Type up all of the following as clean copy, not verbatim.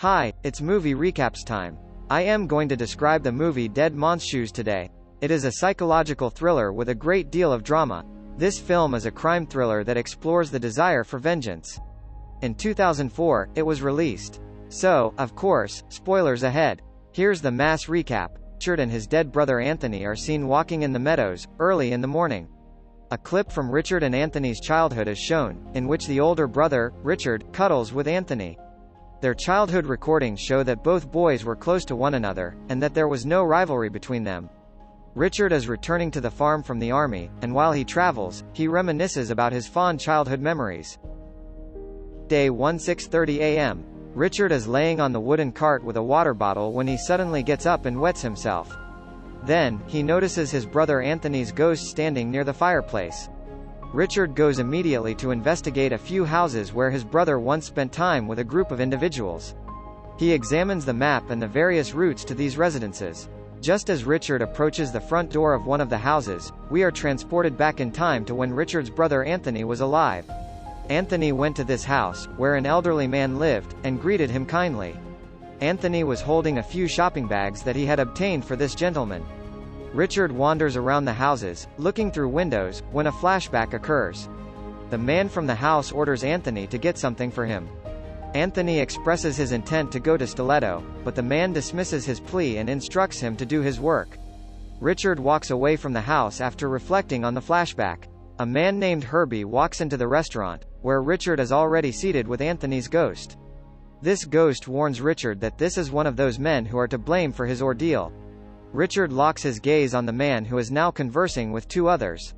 Hi, it's movie recaps time. I am going to describe the movie Dead Man's Shoes today. It is a psychological thriller with a great deal of drama. This film is a crime thriller that explores the desire for vengeance. In 2004, it was released. So, of course, spoilers ahead. Here's the mass recap. Richard and his dead brother Anthony are seen walking in the meadows, early in the morning. A clip from Richard and Anthony's childhood is shown, in which the older brother, Richard, cuddles with Anthony. Their childhood recordings show that both boys were close to one another, and that there was no rivalry between them. Richard is returning to the farm from the army, and while he travels, he reminisces about his fond childhood memories. Day 6:30 a.m. Richard is laying on the wooden cart with a water bottle when he suddenly gets up and wets himself. Then, he notices his brother Anthony's ghost standing near the fireplace. Richard goes immediately to investigate a few houses where his brother once spent time with a group of individuals. He examines the map and the various routes to these residences. Just as Richard approaches the front door of one of the houses, we are transported back in time to when Richard's brother Anthony was alive. Anthony went to this house, where an elderly man lived, and greeted him kindly. Anthony was holding a few shopping bags that he had obtained for this gentleman. Richard wanders around the houses, looking through windows, when a flashback occurs. The man from the house orders Anthony to get something for him. Anthony expresses his intent to go to Stiletto, but the man dismisses his plea and instructs him to do his work. Richard walks away from the house after reflecting on the flashback. A man named Herbie walks into the restaurant, where Richard is already seated with Anthony's ghost. This ghost warns Richard that this is one of those men who are to blame for his ordeal. Richard locks his gaze on the man who is now conversing with two others.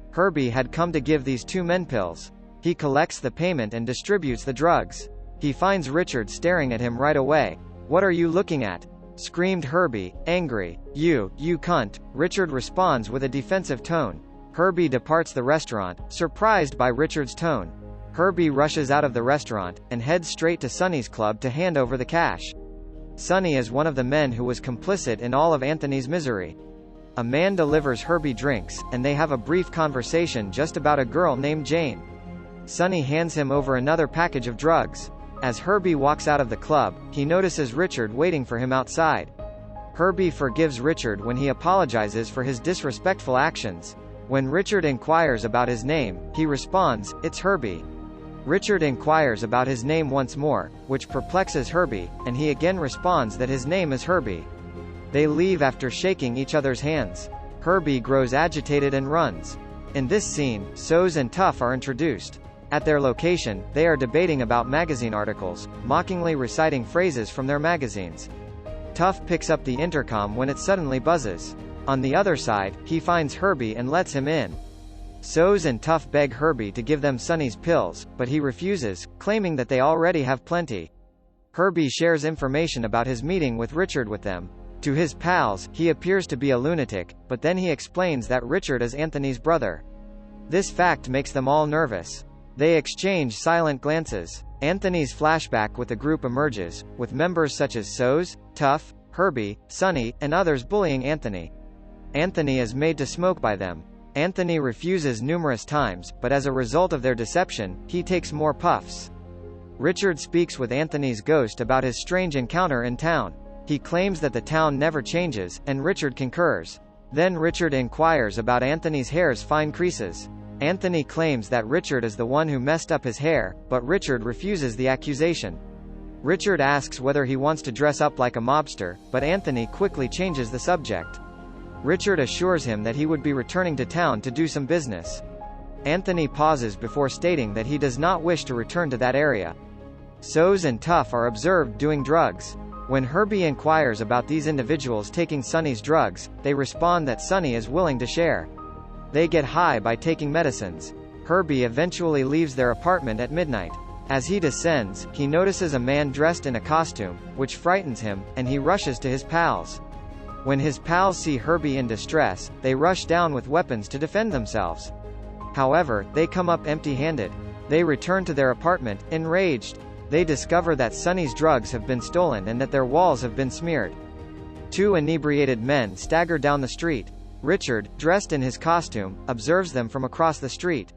Herbie had come to give these two men pills. He collects the payment and distributes the drugs. He finds Richard staring at him right away. "What are you looking at?" screamed Herbie, angry. You cunt." Richard responds with a defensive tone. Herbie departs the restaurant, surprised by Richard's tone. Herbie rushes out of the restaurant, and heads straight to Sonny's club to hand over the cash. Sonny is one of the men who was complicit in all of Anthony's misery. A man delivers Herbie drinks, and they have a brief conversation just about a girl named Jane. Sonny hands him over another package of drugs. As Herbie walks out of the club, he notices Richard waiting for him outside. Herbie forgives Richard when he apologizes for his disrespectful actions. When Richard inquires about his name, he responds, "It's Herbie." Richard inquires about his name once more, which perplexes Herbie, and he again responds that his name is Herbie. They leave after shaking each other's hands. Herbie grows agitated and runs. In this scene, Soz and Tuff are introduced. At their location, they are debating about magazine articles, mockingly reciting phrases from their magazines. Tuff picks up the intercom when it suddenly buzzes. On the other side, he finds Herbie and lets him in. Soz and Tuff beg Herbie to give them Sonny's pills, but he refuses, claiming that they already have plenty. Herbie shares information about his meeting with Richard with them. To his pals, he appears to be a lunatic, but then he explains that Richard is Anthony's brother. This fact makes them all nervous. They exchange silent glances. Anthony's flashback with the group emerges, with members such as Soz, Tuff, Herbie, Sonny, and others bullying Anthony. Anthony is made to smoke by them. Anthony refuses numerous times, but as a result of their deception, he takes more puffs. Richard speaks with Anthony's ghost about his strange encounter in town. He claims that the town never changes, and Richard concurs. Then Richard inquires about Anthony's hair's fine creases. Anthony claims that Richard is the one who messed up his hair, but Richard refuses the accusation. Richard asks whether he wants to dress up like a mobster, but Anthony quickly changes the subject. Richard assures him that he would be returning to town to do some business. Anthony pauses before stating that he does not wish to return to that area. Soz and Tuff are observed doing drugs. When Herbie inquires about these individuals taking Sonny's drugs, they respond that Sonny is willing to share. They get high by taking medicines. Herbie eventually leaves their apartment at midnight. As he descends, he notices a man dressed in a costume, which frightens him, and he rushes to his pals. When his pals see Herbie in distress, they rush down with weapons to defend themselves. However, they come up empty-handed. They return to their apartment, enraged. They discover that Sonny's drugs have been stolen and that their walls have been smeared. Two inebriated men stagger down the street. Richard, dressed in his costume, observes them from across the street.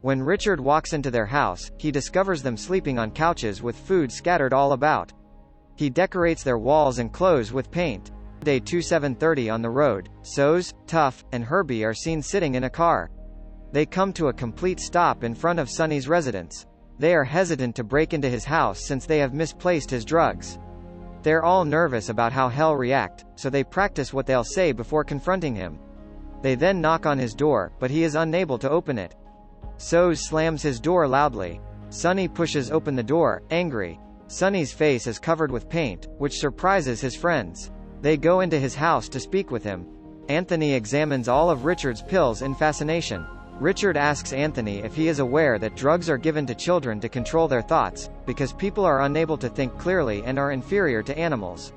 When Richard walks into their house, he discovers them sleeping on couches with food scattered all about. He decorates their walls and clothes with paint. Day 2730 on the road, Soz, Tuff, and Herbie are seen sitting in a car. They come to a complete stop in front of Sonny's residence. They are hesitant to break into his house since they have misplaced his drugs. They're all nervous about how he'll react, so they practice what they'll say before confronting him. They then knock on his door, but he is unable to open it. Soz slams his door loudly. Sonny pushes open the door, angry. Sonny's face is covered with paint, which surprises his friends. They go into his house to speak with him. Anthony examines all of Richard's pills in fascination. Richard asks Anthony if he is aware that drugs are given to children to control their thoughts, because people are unable to think clearly and are inferior to animals.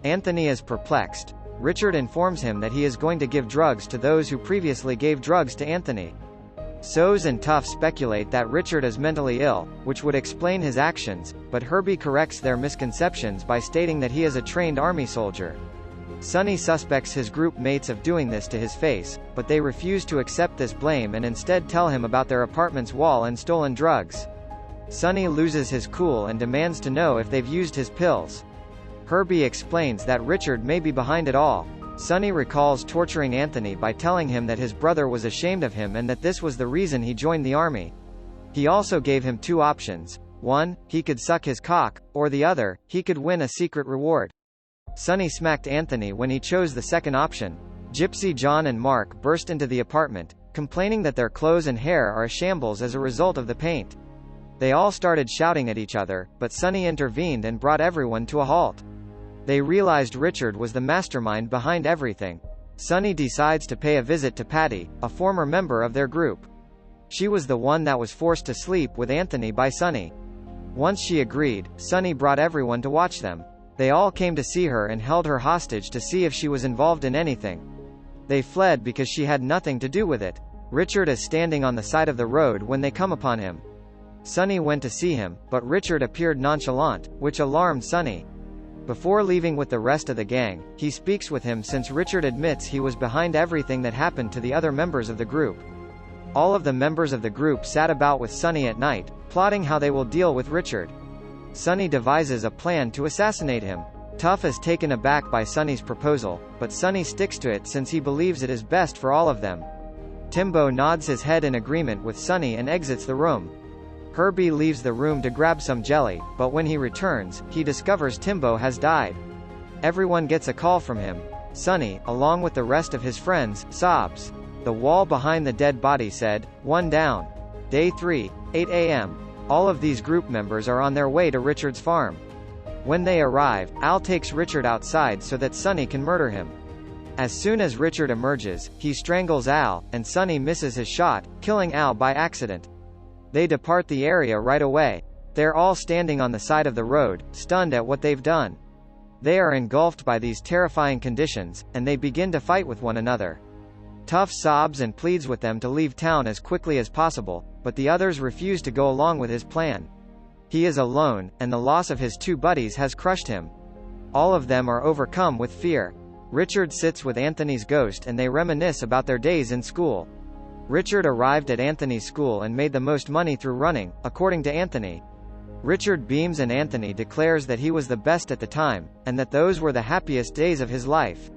Anthony is perplexed. Richard informs him that he is going to give drugs to those who previously gave drugs to Anthony. Soz and Tuff speculate that Richard is mentally ill, which would explain his actions, but Herbie corrects their misconceptions by stating that he is a trained army soldier. Sonny suspects his group mates of doing this to his face, but they refuse to accept this blame and instead tell him about their apartment's wall and stolen drugs. Sonny loses his cool and demands to know if they've used his pills. Herbie explains that Richard may be behind it all. Sonny recalls torturing Anthony by telling him that his brother was ashamed of him and that this was the reason he joined the army. He also gave him two options. One, he could suck his cock, or the other, he could win a secret reward. Sonny smacked Anthony when he chose the second option. Gypsy John and Mark burst into the apartment, complaining that their clothes and hair are a shambles as a result of the paint. They all started shouting at each other, but Sonny intervened and brought everyone to a halt. They realized Richard was the mastermind behind everything. Sonny decides to pay a visit to Patty, a former member of their group. She was the one that was forced to sleep with Anthony by Sonny. Once she agreed, Sonny brought everyone to watch them. They all came to see her and held her hostage to see if she was involved in anything. They fled because she had nothing to do with it. Richard is standing on the side of the road when they come upon him. Sonny went to see him, but Richard appeared nonchalant, which alarmed Sonny. Before leaving with the rest of the gang, he speaks with him since Richard admits he was behind everything that happened to the other members of the group. All of the members of the group sat about with Sonny at night, plotting how they will deal with Richard. Sonny devises a plan to assassinate him. Tuff is taken aback by Sonny's proposal, but Sonny sticks to it since he believes it is best for all of them. Timbo nods his head in agreement with Sonny and exits the room. Herbie leaves the room to grab some jelly, but when he returns, he discovers Timbo has died. Everyone gets a call from him. Sonny, along with the rest of his friends, sobs. The wall behind the dead body said, "One down." Day 3, 8 a.m. All of these group members are on their way to Richard's farm. When they arrive, Al takes Richard outside so that Sonny can murder him. As soon as Richard emerges, he strangles Al, and Sonny misses his shot, killing Al by accident. They depart the area right away. They're all standing on the side of the road, stunned at what they've done. They are engulfed by these terrifying conditions, and they begin to fight with one another. Tuff sobs and pleads with them to leave town as quickly as possible, but the others refuse to go along with his plan. He is alone, and the loss of his two buddies has crushed him. All of them are overcome with fear. Richard sits with Anthony's ghost and they reminisce about their days in school. Richard arrived at Anthony's school and made the most money through running, according to Anthony. Richard beams and Anthony declares that he was the best at the time, and that those were the happiest days of his life.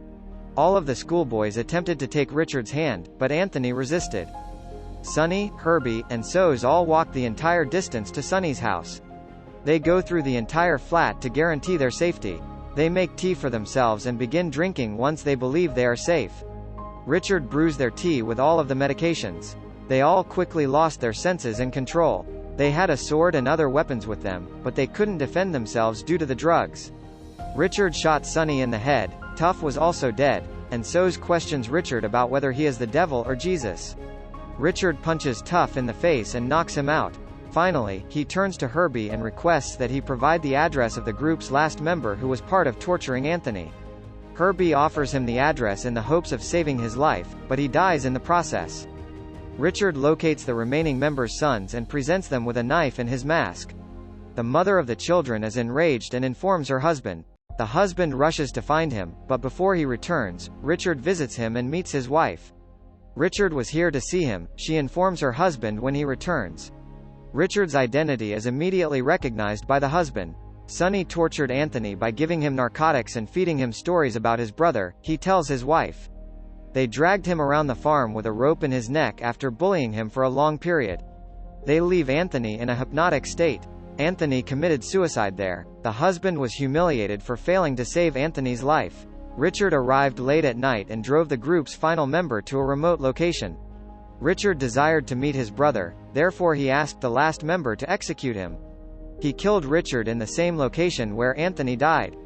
All of the schoolboys attempted to take Richard's hand, but Anthony resisted. Sonny, Herbie, and Soz all walk the entire distance to Sonny's house. They go through the entire flat to guarantee their safety. They make tea for themselves and begin drinking once they believe they are safe. Richard brews their tea with all of the medications. They all quickly lost their senses and control. They had a sword and other weapons with them, but they couldn't defend themselves due to the drugs. Richard shot Sonny in the head. Tuff was also dead, and Soz questions Richard about whether he is the devil or Jesus. Richard punches Tuff in the face and knocks him out. Finally, he turns to Herbie and requests that he provide the address of the group's last member who was part of torturing Anthony. Herbie offers him the address in the hopes of saving his life, but he dies in the process. Richard locates the remaining members' sons and presents them with a knife and his mask. The mother of the children is enraged and informs her husband. The husband rushes to find him, but before he returns, Richard visits him and meets his wife. Richard was here to see him, she informs her husband when he returns. Richard's identity is immediately recognized by the husband. Sonny tortured Anthony by giving him narcotics and feeding him stories about his brother, he tells his wife. They dragged him around the farm with a rope in his neck after bullying him for a long period. They leave Anthony in a hypnotic state. Anthony committed suicide there. The husband was humiliated for failing to save Anthony's life. Richard arrived late at night and drove the group's final member to a remote location. Richard desired to meet his brother, therefore he asked the last member to execute him. He killed Richard in the same location where Anthony died.